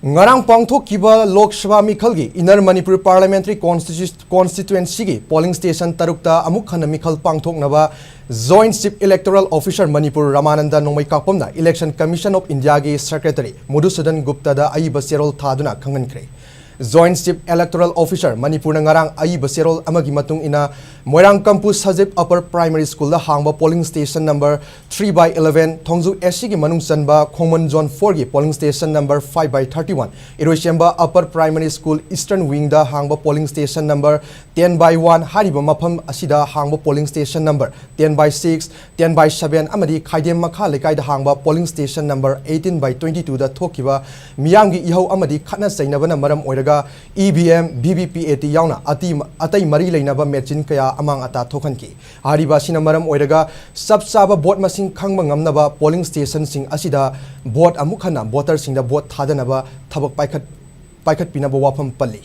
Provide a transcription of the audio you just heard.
Ngarang pangthokkiba Lok Sabha mikhalgi Inner Manipur Parliamentary Constituency gi polling station tarukta amuk khana mikhal pangthoknaba Joint Chief Electoral Officer Manipur Ramananda Nongmai Kakpamna Election Commission of India gi Secretary Madhusudan Gupta da aeeba cherol thaduna khanghankhre. Joint Chief Electoral Officer Manipur ngarang aeeba cherol amagi matung ina Moirang Campus Hazip Upper Primary School da hangba polling station number 3/11 Thongju SC gi manung chanba Khongman Zone 4 gi polling station number 5/31 Iroisemba Upper Primary School Eastern Wing da hangba polling station number 10/1 hariba mafam asida hangba polling station number 10/6 10/7 amadi Khaidem Makha lekai da hangba polling station number 18/22 da thokiba miyamgi ihau amadi khatna chainabana maram oiraga EVM VVPAT yauna atai mari leinaba machine kaya amang ata thokanki hariba sina maram oiraga sabsaba vote masing khangba ngamnaba polling station sing asida vote amukhana voter sing da vote thadanaba thabak paikhat pinaba wafam palli